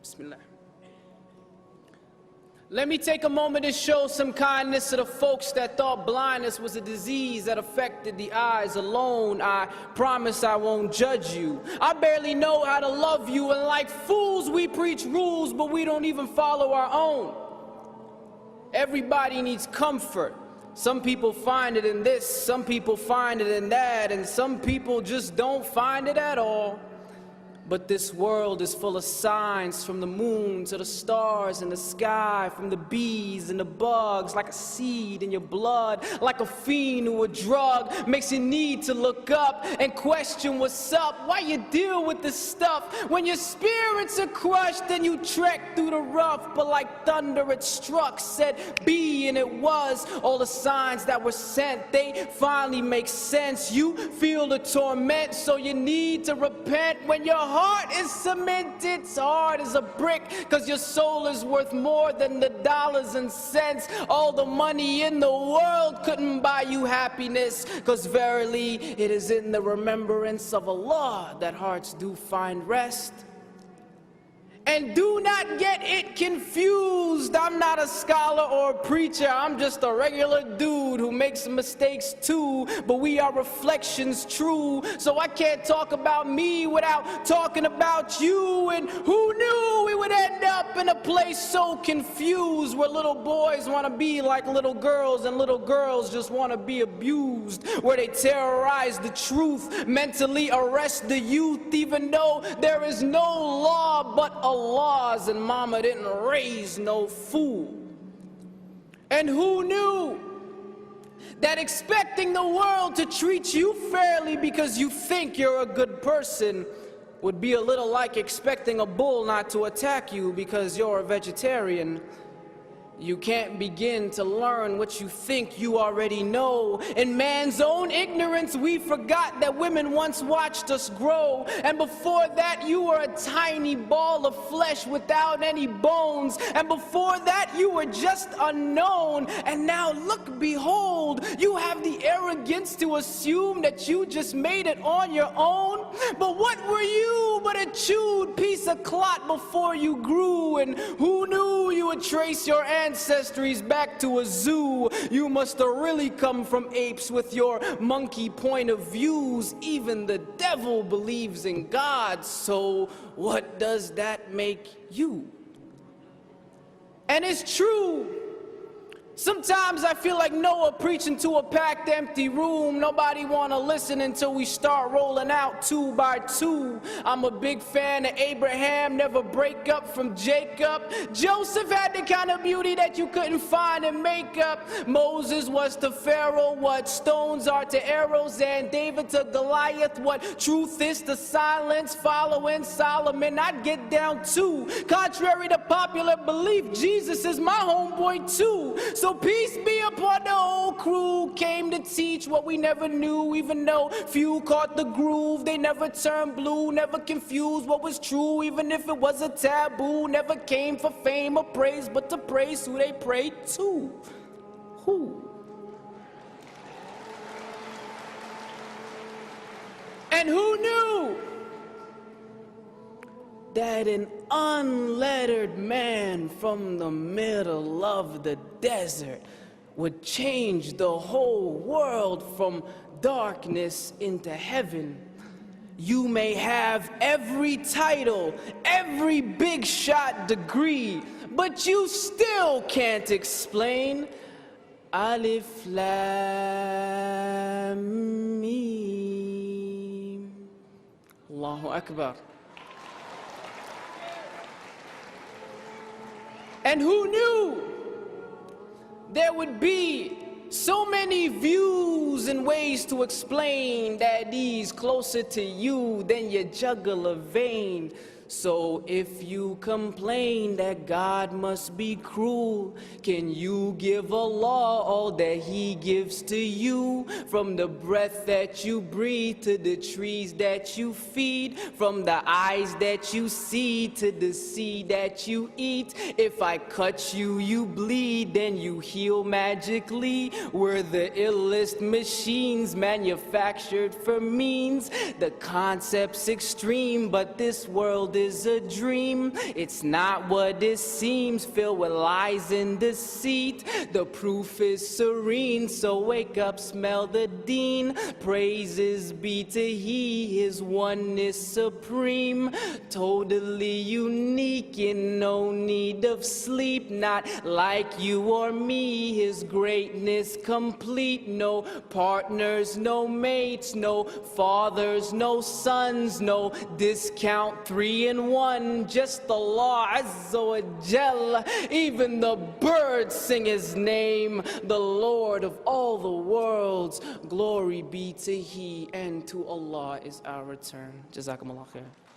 Bismillah. Let me take a moment to show some kindness to the folks that thought blindness was a disease that affected the eyes alone. I promise I won't judge you. I barely know how to love you, and like fools we preach rules, but we don't even follow our own. Everybody needs comfort. Some people find it in this, some people find it in that, and some people just don't find it at all. But this world is full of signs, from the moon to the stars in the sky, from the bees and the bugs, like a seed in your blood, like a fiend or a drug, makes you need to look up and question what's up, why you deal with this stuff. When your spirits are crushed and you trek through the rough, but like thunder it struck, said be, and it was. All the signs that were sent, they finally make sense. You feel the torment, so you need to repent. When your heart is cemented, it's hard as a brick, cause your soul is worth more than the dollars and cents. All the money in the world couldn't buy you happiness, cause verily it is in the remembrance of Allah that hearts do find rest. And do not get it confused. I'm not a scholar or a preacher. I'm just a regular dude who makes mistakes too. But we are reflections true. So I can't talk about me without talking about you. And who knew we would end up in a place so confused, where little boys want to be like little girls and little girls just want to be abused, where they terrorize the truth, mentally arrest the youth, even though there is no law but Allah's, and mama didn't raise no fool. And who knew that expecting the world to treat you fairly because you think you're a good person would be a little like expecting a bull not to attack you because you're a vegetarian? You can't begin to learn what you think you already know. In man's own ignorance, we forgot that women once watched us grow. And before that, you were a tiny ball of flesh without any bones. And before that, you were just unknown. And now look, behold, you have the arrogance to assume that you just made it on your own. But what were you but a chewed piece of clot before you grew? And who knew you would trace your ancestries back to a zoo? You must have really come from apes with your monkey point of views. Even the devil believes in God, so what does that make you? And it's true. Sometimes I feel like Noah preaching to a packed empty room. Nobody wanna listen until we start rolling out 2 by 2. I'm a big fan of Abraham, never break up from Jacob. Joseph had the kind of beauty that you couldn't find in makeup. Moses was to Pharaoh what stones are to arrows, and David to Goliath what truth is to silence. Following Solomon, I'd get down too. Contrary to popular belief, Jesus is my homeboy too. So peace be upon the whole crew. Came to teach what we never knew, even though few caught the groove. They never turned blue, never confused what was true, even if it was a taboo. Never came for fame or praise, but to praise who they prayed to. Who? And who knew that an unlettered man from the middle of the desert would change the whole world from darkness into heaven? You may have every title, every big shot degree, but you still can't explain Alif Lam Mim. Allahu Akbar. And who knew there would be so many views and ways to explain that he's closer to you than your jugular vein? So if you complain that God must be cruel, can you give Allah all that He gives to you? From the breath that you breathe to the trees that you feed, from the eyes that you see to the seed that you eat. If I cut you, you bleed, then you heal magically. We're the illest machines manufactured for means. The concept's extreme, but this world is a dream. It's not what it seems, filled with lies and deceit. The proof is serene, so wake up, smell the dean. Praises be to He, His oneness supreme. Totally unique, in no need of sleep. Not like you or me, His greatness complete. No partners, no mates, no fathers, no sons, no discount 3 in 1. Just Allah Azza wa Jal. Even the birds sing His name, the Lord of all the worlds. Glory be to He, and to Allah is our return. Jazakumullah khair.